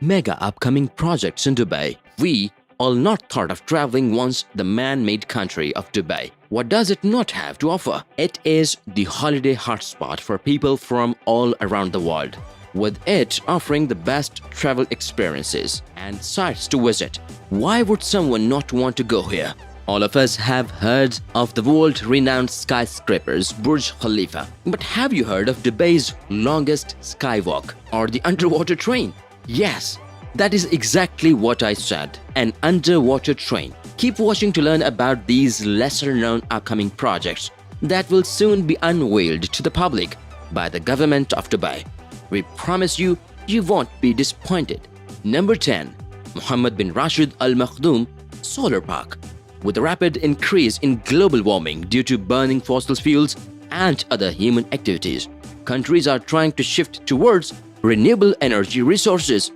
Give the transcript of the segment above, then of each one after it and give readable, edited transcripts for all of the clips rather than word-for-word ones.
mega upcoming projects in Dubai. We all not thought of traveling once the man-made country of Dubai. What does it not have to offer? It is the holiday hotspot for people from all around the world, with it offering the best travel experiences and sites to visit. Why would someone not want to go here? All of us have heard of the world-renowned skyscrapers Burj Khalifa. But have you heard of Dubai's longest skywalk or the underwater train? Yes, that is exactly what I said, an underwater train. Keep watching to learn about these lesser-known upcoming projects that will soon be unveiled to the public by the government of Dubai. We promise you, you won't be disappointed. Number 10. Mohammed bin Rashid Al Maktoum Solar Park. With a rapid increase in global warming due to burning fossil fuels and other human activities, countries are trying to shift towards renewable energy resources.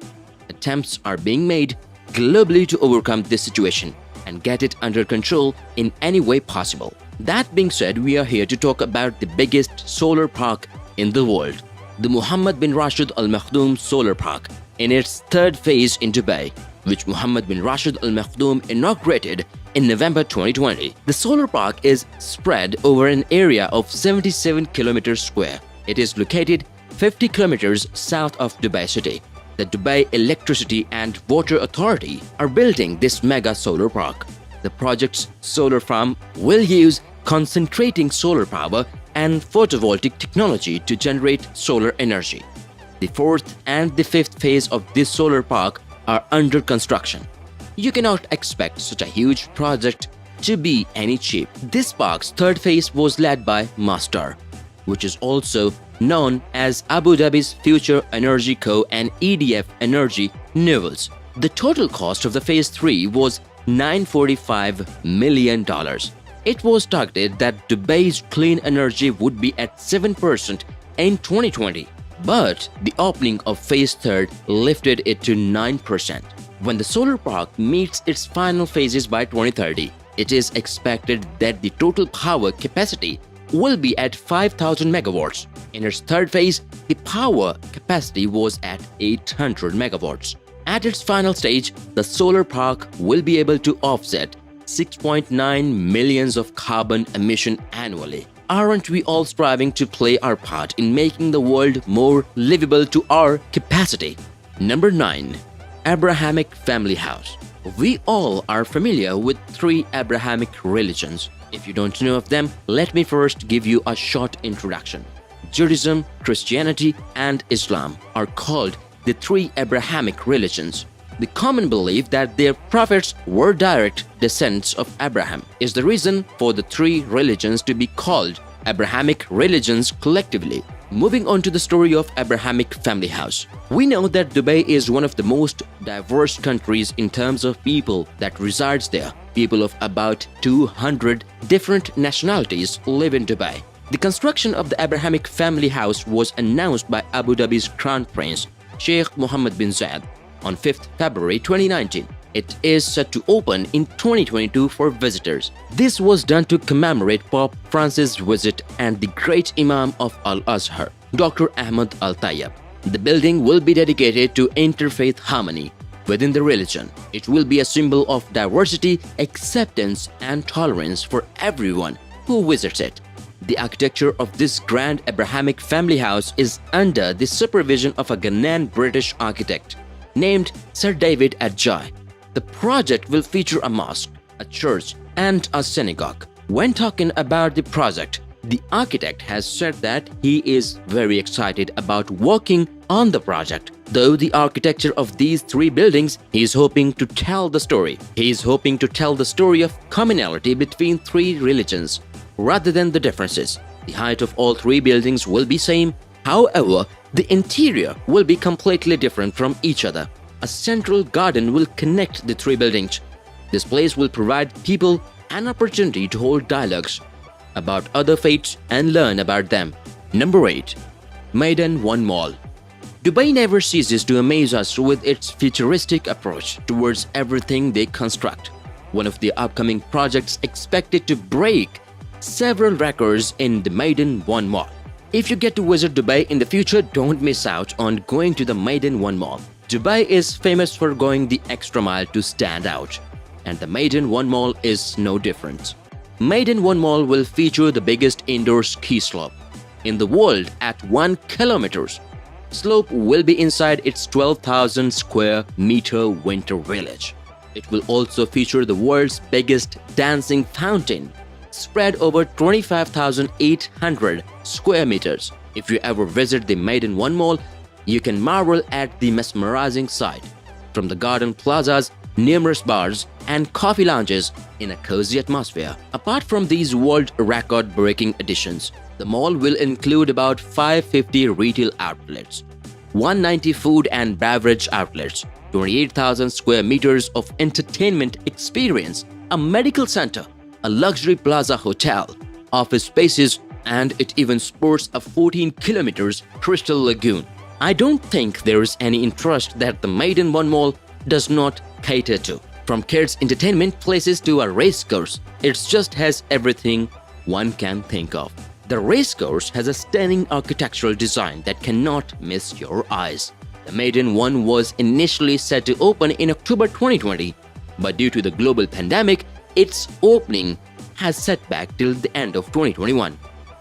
Attempts are being made globally to overcome this situation and get it under control in any way possible. That being said, we are here to talk about the biggest solar park in the world, the Mohammed bin Rashid Al Maktoum Solar Park, in its third phase in Dubai, which Mohammed bin Rashid Al Maktoum inaugurated in November 2020. The solar park is spread over an area of 77 kilometers square. It is located 50 kilometers south of Dubai city. The Dubai Electricity and Water Authority are building this mega solar park. The project's solar farm will use concentrating solar power and photovoltaic technology to generate solar energy. The fourth and the fifth phase of this solar park are under construction. You cannot expect such a huge project to be any cheap. This park's third phase was led by Masdar, which is also known as Abu Dhabi's Future Energy Co. and EDF Energy Newells. The total cost of the phase 3 was $945 million. It was targeted that Dubai's clean energy would be at 7% in 2020, but the opening of phase 3 lifted it to 9%. When the solar park meets its final phases by 2030, it is expected that the total power capacity will be at 5,000 megawatts. In its third phase, the power capacity was at 800 megawatts. At its final stage, the solar park will be able to offset 6.9 millions of carbon emission annually. Aren't we all striving to play our part in making the world more livable to our capacity? Number 9. Abrahamic Family House. We all are familiar with 3 Abrahamic religions. If you don't know of them, let me first give you a short introduction. Judaism, Christianity, and Islam are called the 3 Abrahamic religions. The common belief that their prophets were direct descendants of Abraham is the reason for the 3 religions to be called Abrahamic religions collectively. Moving on to the story of Abrahamic Family House. We know that Dubai is one of the most diverse countries in terms of people that resides there. People of about 200 different nationalities live in Dubai. The construction of the Abrahamic Family House was announced by Abu Dhabi's Crown Prince, Sheikh Mohammed bin Zayed, on 5th February 2019. It is set to open in 2022 for visitors. This was done to commemorate Pope Francis' visit and the great Imam of Al-Azhar, Dr. Ahmad Al-Tayyab. The building will be dedicated to interfaith harmony within the religion. It will be a symbol of diversity, acceptance, and tolerance for everyone who visits it. The architecture of this grand Abrahamic family house is under the supervision of a Ghanaian British architect named Sir David Adjaye. The project will feature a mosque, a church, and a synagogue. When talking about the project, the architect has said that he is very excited about working on the project. Though the architecture of these 3 buildings, he is hoping to tell the story. He is hoping to tell the story of commonality between 3 religions rather than the differences. The height of all 3 buildings will be same. However, the interior will be completely different from each other. A central garden will connect the 3 buildings. This place will provide people an opportunity to hold dialogues about other faiths and learn about them. Number 8. Maidan One Mall. Dubai never ceases to amaze us with its futuristic approach towards everything they construct. One of the upcoming projects expected to break several records in the Maidan One Mall. If you get to visit Dubai in the future, don't miss out on going to the Maidan One Mall. Dubai is famous for going the extra mile to stand out, and the Maidan One Mall is no different. Maidan One Mall will feature the biggest indoor ski slope in the world at 1 kilometer. Slope will be inside its 12,000 square meter winter village. It will also feature the world's biggest dancing fountain, spread over 25,800 square meters. If you ever visit the Maidan One Mall, you can marvel at the mesmerizing sight. From the garden plazas, numerous bars, and coffee lounges in a cozy atmosphere. Apart from these world record-breaking additions, the mall will include about 550 retail outlets, 190 food and beverage outlets, 28,000 square meters of entertainment experience, a medical center, a luxury plaza hotel, office spaces, and it even sports a 14 kilometers crystal lagoon. I don't think there is any interest that the Maidan One Mall does not cater to. From kids' entertainment places to a race course, it just has everything one can think of. The race course has a stunning architectural design that cannot miss your eyes. The Maidan One was initially set to open in October 2020, but due to the global pandemic, its opening has set back till the end of 2021.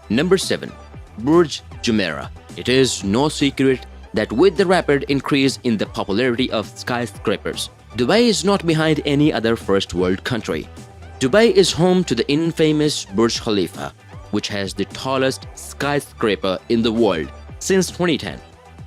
Number 7. Burj Jumeirah. It is no secret that with the rapid increase in the popularity of skyscrapers, Dubai is not behind any other first world country. Dubai is home to the infamous Burj Khalifa, which has the tallest skyscraper in the world since 2010.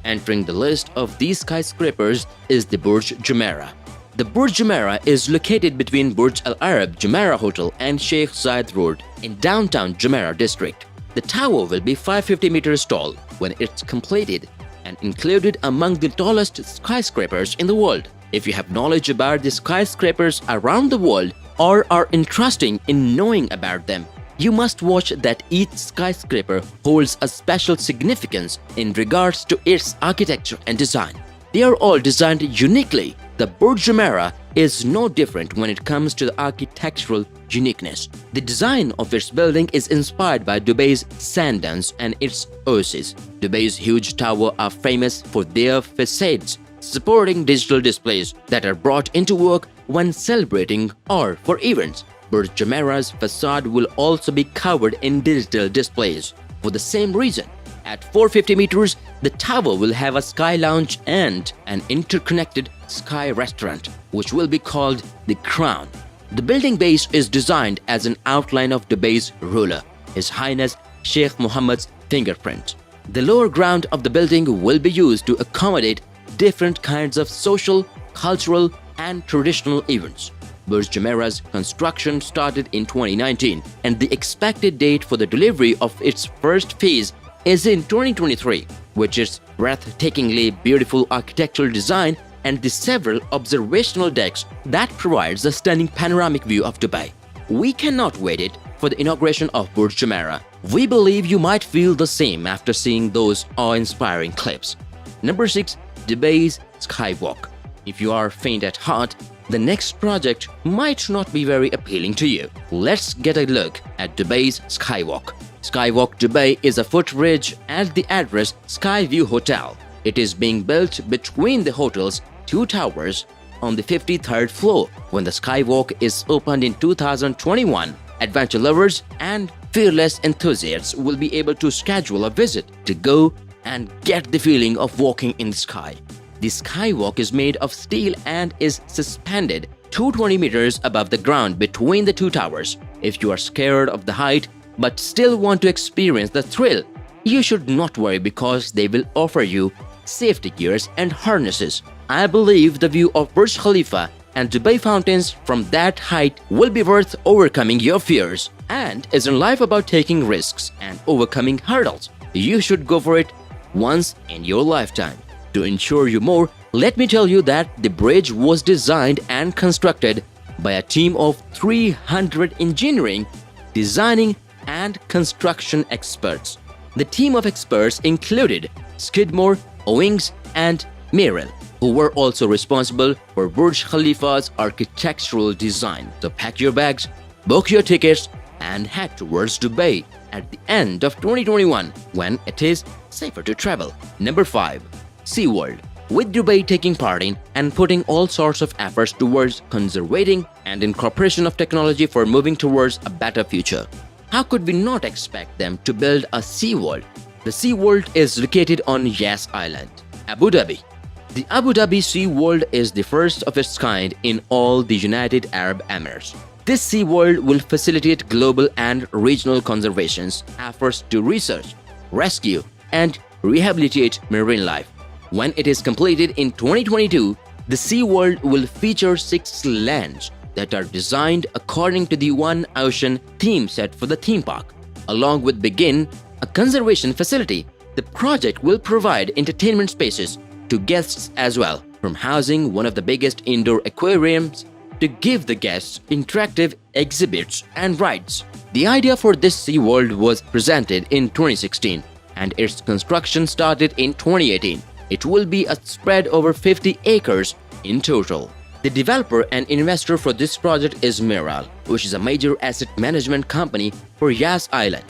Entering the list of these skyscrapers is the Burj Jumeirah. The Burj Jumeirah is located between Burj Al Arab Jumeirah Hotel and Sheikh Zayed Road in downtown Jumeirah district. The tower will be 550 meters tall when it's completed and included among the tallest skyscrapers in the world. If you have knowledge about the skyscrapers around the world or are interested in knowing about them, you must watch that each skyscraper holds a special significance in regards to its architecture and design. They are all designed uniquely. The Burj Jumeirah is no different when it comes to the architectural uniqueness. The design of its building is inspired by Dubai's sand dunes and its oases. Dubai's huge towers are famous for their facades, supporting digital displays that are brought into work when celebrating or for events. Burj Jumeirah's facade will also be covered in digital displays. For the same reason, at 450 meters, the tower will have a sky lounge and an interconnected sky restaurant, which will be called the Crown. The building base is designed as an outline of Dubai's ruler, His Highness Sheikh Mohammed's fingerprint. The lower ground of the building will be used to accommodate different kinds of social, cultural, and traditional events. Burj Jumeirah's construction started in 2019, and the expected date for the delivery of its first phase is in 2023, which is breathtakingly beautiful architectural design and the several observational decks that provides a stunning panoramic view of Dubai. We cannot wait for the inauguration of Burj Jumeirah. We believe you might feel the same after seeing those awe-inspiring clips. Number 6. Dubai's Skywalk. If you are faint at heart, the next project might not be very appealing to you. Let's get a look at Dubai's Skywalk. Skywalk Dubai is a footbridge at the address Skyview Hotel. It is being built between the hotel's two towers on the 53rd floor. When the Skywalk is opened in 2021, adventure lovers and fearless enthusiasts will be able to schedule a visit to go and get the feeling of walking in the sky. The Skywalk is made of steel and is suspended 220 meters above the ground between the two towers. If you are scared of the height but still want to experience the thrill, you should not worry because they will offer you safety gears and harnesses. I believe the view of Burj Khalifa and Dubai fountains from that height will be worth overcoming your fears. And isn't life about taking risks and overcoming hurdles? You should go for it once in your lifetime. To ensure you more, let me tell you that the bridge was designed and constructed by a team of 300 engineering, designing, and construction experts. The team of experts included Skidmore, Owings, and Merrill, who were also responsible for Burj Khalifa's architectural design. So pack your bags, book your tickets, and head towards Dubai at the end of 2021 when it is safer to travel. Number 5. SeaWorld. with Dubai taking part in and putting all sorts of efforts towards conserving and incorporation of technology for moving towards a better future. How could we not expect them to build a SeaWorld? The SeaWorld is located on Yas Island, Abu Dhabi. The Abu Dhabi SeaWorld is the first of its kind in all the United Arab Emirates. This SeaWorld will facilitate global and regional conservation's efforts to research, rescue, and rehabilitate marine life. When it is completed in 2022, the SeaWorld will feature 6 lands that are designed according to the One Ocean theme set for the theme park. Along with Begin, a conservation facility, the project will provide entertainment spaces to guests as well, from housing one of the biggest indoor aquariums to give the guests interactive exhibits and rides. The idea for this SeaWorld was presented in 2016 and its construction started in 2018. It will be spread over 50 acres in total. The developer and investor for this project is Miral, which is a major asset management company for Yas Island.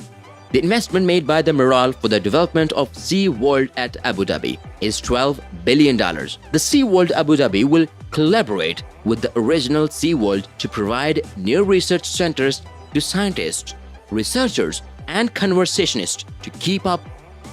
The investment made by the Miral for the development of SeaWorld at Abu Dhabi is $12 billion. The SeaWorld Abu Dhabi will collaborate with the original SeaWorld to provide new research centers to scientists, researchers, and conservationists to keep up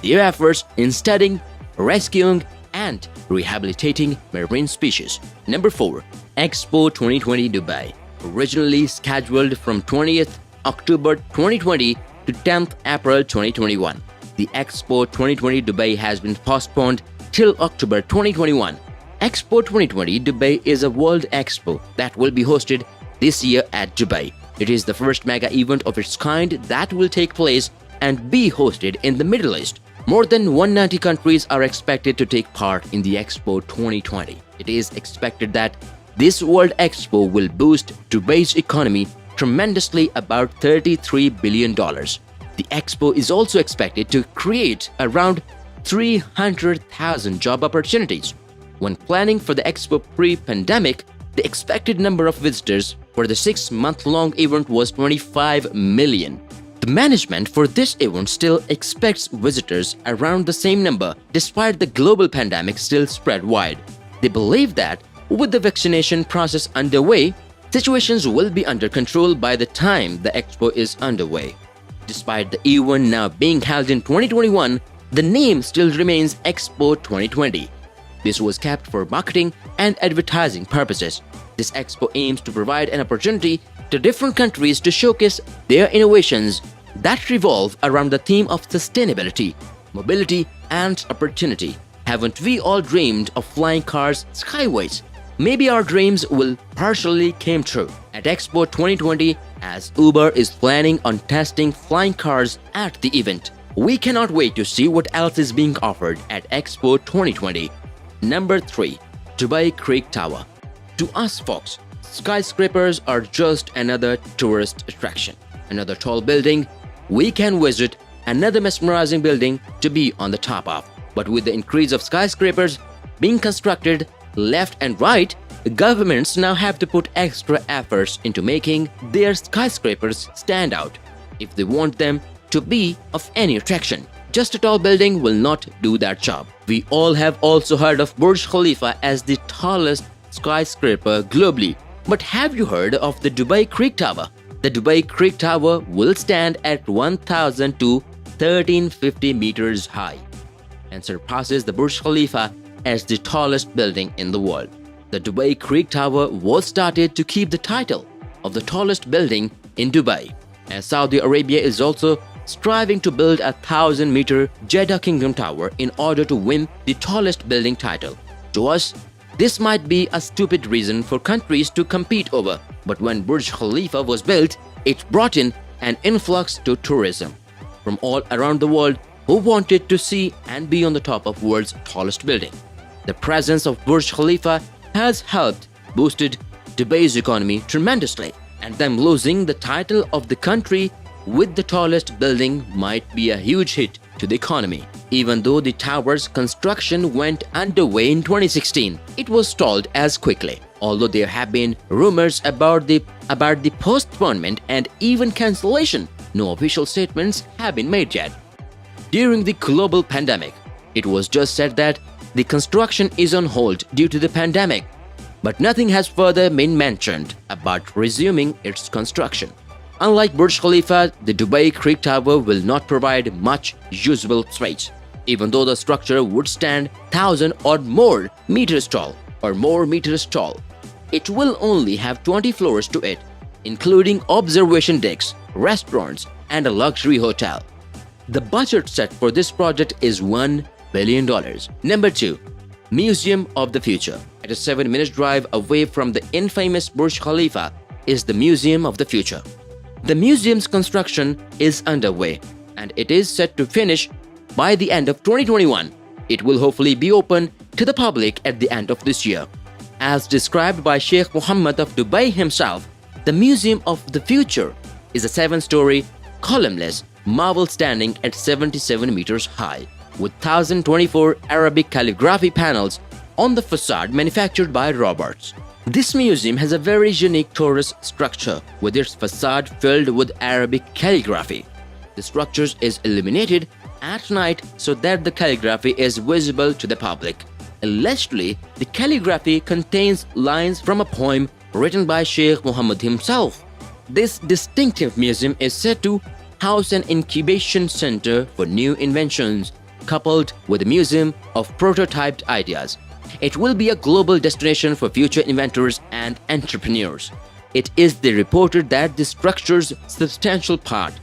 their efforts in studying, rescuing, and rehabilitating marine species. Number 4. Expo 2020 Dubai. Originally scheduled from 20th October 2020 to 10th April 2021. The Expo 2020 Dubai has been postponed till October 2021. Expo 2020 Dubai is a world expo that will be hosted this year at Dubai. It is the first mega event of its kind that will take place and be hosted in the Middle East. More than 190 countries are expected to take part in the Expo 2020. It is expected that this World Expo will boost Dubai's economy tremendously, about $33 billion. The Expo is also expected to create around 300,000 job opportunities. When planning for the Expo pre-pandemic, the expected number of visitors for the 6-month-long event was 25 million. The management for this event still expects visitors around the same number despite the global pandemic still spread wide. They believe that with the vaccination process underway, situations will be under control by the time the expo is underway. Despite the event now being held in 2021, the name still remains Expo 2020. This was kept for marketing and advertising purposes. This expo aims to provide an opportunity to different countries to showcase their innovations that revolve around the theme of sustainability, mobility, and opportunity. Haven't we all dreamed of flying cars skyways? Maybe our dreams will partially come true at Expo 2020 as Uber is planning on testing flying cars at the event. We cannot wait to see what else is being offered at Expo 2020. Number 3. Dubai Creek Tower. To us folks, skyscrapers are just another tourist attraction, another tall building we can visit, another mesmerizing building to be on the top of. But with the increase of skyscrapers being constructed left and right, the governments now have to put extra efforts into making their skyscrapers stand out if they want them to be of any attraction. Just a tall building will not do that job. We all have also heard of Burj Khalifa as the tallest skyscraper globally. But have you heard of the Dubai Creek Tower? The Dubai Creek Tower will stand at 1,000 to 1,350 meters high and surpasses the Burj Khalifa as the tallest building in the world. The Dubai Creek Tower was started to keep the title of the tallest building in Dubai, as Saudi Arabia is also striving to build a 1,000-meter Jeddah Kingdom Tower in order to win the tallest building title. To us, this might be a stupid reason for countries to compete over, but when Burj Khalifa was built, it brought in an influx to tourism from all around the world who wanted to see and be on the top of world's tallest building. The presence of Burj Khalifa has helped boosted Dubai's economy tremendously, and them losing the title of the country with the tallest building might be a huge hit to the economy. Even though the tower's construction went underway in 2016, it was stalled as quickly. Although there have been rumors about the postponement and even cancellation, no official statements have been made yet. During the global pandemic, it was just said that the construction is on hold due to the pandemic, but nothing has further been mentioned about resuming its construction. Unlike Burj Khalifa, the Dubai Creek Tower will not provide much usable space, even though the structure would stand 1,000 or more meters tall. It will only have 20 floors to it, including observation decks, restaurants, and a luxury hotel. The budget set for this project is $1 billion. Number 2. Museum of the Future. At a 7-minute drive away from the infamous Burj Khalifa is the Museum of the Future. The museum's construction is underway and it is set to finish by the end of 2021. It will hopefully be open to the public at the end of this year. As described by Sheikh Mohammed of Dubai himself, the Museum of the Future is a 7-story, columnless marble standing at 77 meters high, with 1,024 Arabic calligraphy panels on the facade manufactured by robots. This museum has a very unique torus structure with its facade filled with Arabic calligraphy. The structure is illuminated at night so that the calligraphy is visible to the public. Allegedly, the calligraphy contains lines from a poem written by Sheikh Mohammed himself. This distinctive museum is said to house an incubation center for new inventions, coupled with a museum of prototyped ideas. It will be a global destination for future inventors and entrepreneurs. It is reported that the structure's substantial part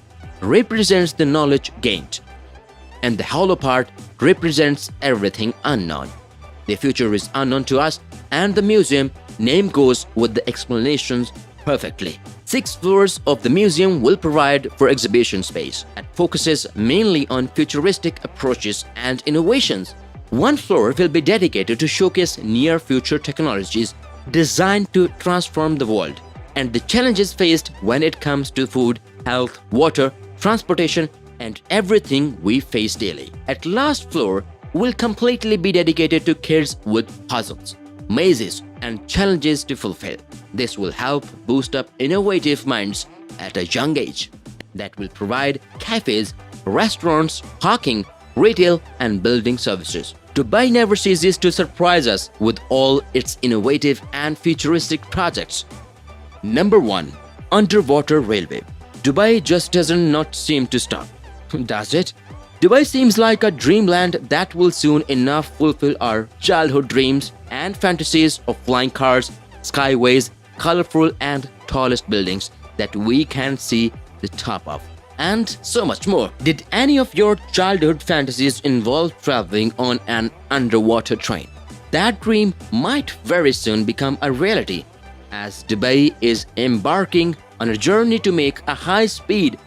represents the knowledge gained, and the hollow part represents everything unknown. The future is unknown to us, and the museum name goes with the explanations perfectly. 6 floors of the museum will provide for exhibition space and focuses mainly on futuristic approaches and innovations. 1 floor will be dedicated to showcase near-future technologies designed to transform the world and the challenges faced when it comes to food, health, water, transportation, and everything we face daily. At last floor will completely be dedicated to kids with puzzles, mazes, and challenges to fulfill. This will help boost up innovative minds at a young age. That will provide cafes, restaurants, parking, retail, and building services. Dubai never ceases to surprise us with all its innovative and futuristic projects. Number 1. Underwater Railway. Dubai just doesn't not seem to stop, does it? Dubai seems like a dreamland that will soon enough fulfill our childhood dreams and fantasies of flying cars, skyways, colorful and tallest buildings that we can see the top of, and so much more. Did any of your childhood fantasies involve traveling on an underwater train? That dream might very soon become a reality, as Dubai is embarking on a journey to make a high-speed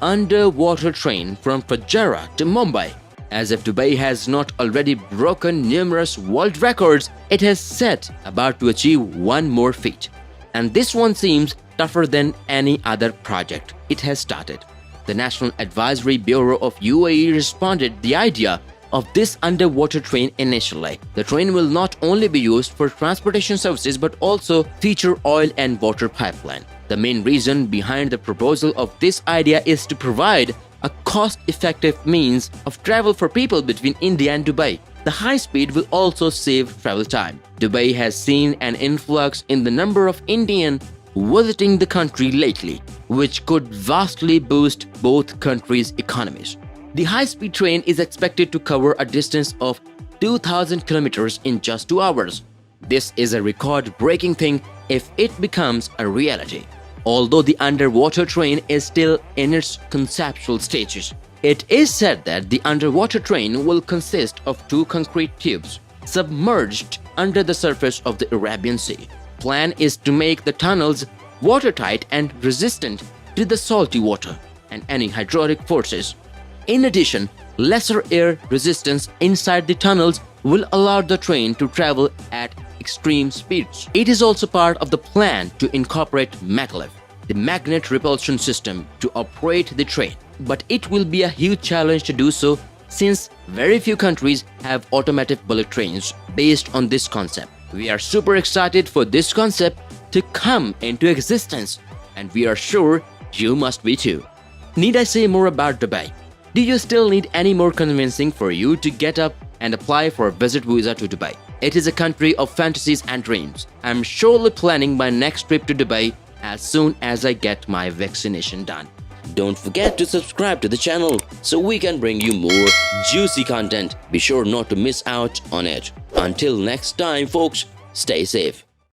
underwater train from Fujairah to Mumbai. As if Dubai has not already broken numerous world records, it has set about to achieve one more feat. And this one seems tougher than any other project it has started. The National Advisory Bureau of UAE responded the idea of this underwater train initially. The train will not only be used for transportation services but also feature oil and water pipeline. The main reason behind the proposal of this idea is to provide a cost-effective means of travel for people between India and Dubai. The high speed will also save travel time. Dubai has seen an influx in the number of Indians visiting the country lately, which could vastly boost both countries' economies. The high-speed train is expected to cover a distance of 2,000 kilometers in just 2 hours. This is a record-breaking thing if it becomes a reality. Although the underwater train is still in its conceptual stages, it is said that the underwater train will consist of 2 concrete tubes submerged under the surface of the Arabian Sea. Plan is to make the tunnels watertight and resistant to the salty water and any hydraulic forces. In addition, lesser air resistance inside the tunnels will allow the train to travel at extreme speeds. It is also part of the plan to incorporate maglev, the magnet repulsion system, to operate the train. But it will be a huge challenge to do so since very few countries have automatic bullet trains based on this concept. We are super excited for this concept to come into existence, and we are sure you must be too. Need I say more about Dubai? Do you still need any more convincing for you to get up and apply for a visit visa to Dubai. It is a country of fantasies and dreams. I'm surely planning my next trip to Dubai as soon as I get my vaccination done. Don't forget to subscribe to the channel so we can bring you more juicy content. Be sure not to miss out on it. Until next time, folks, stay safe.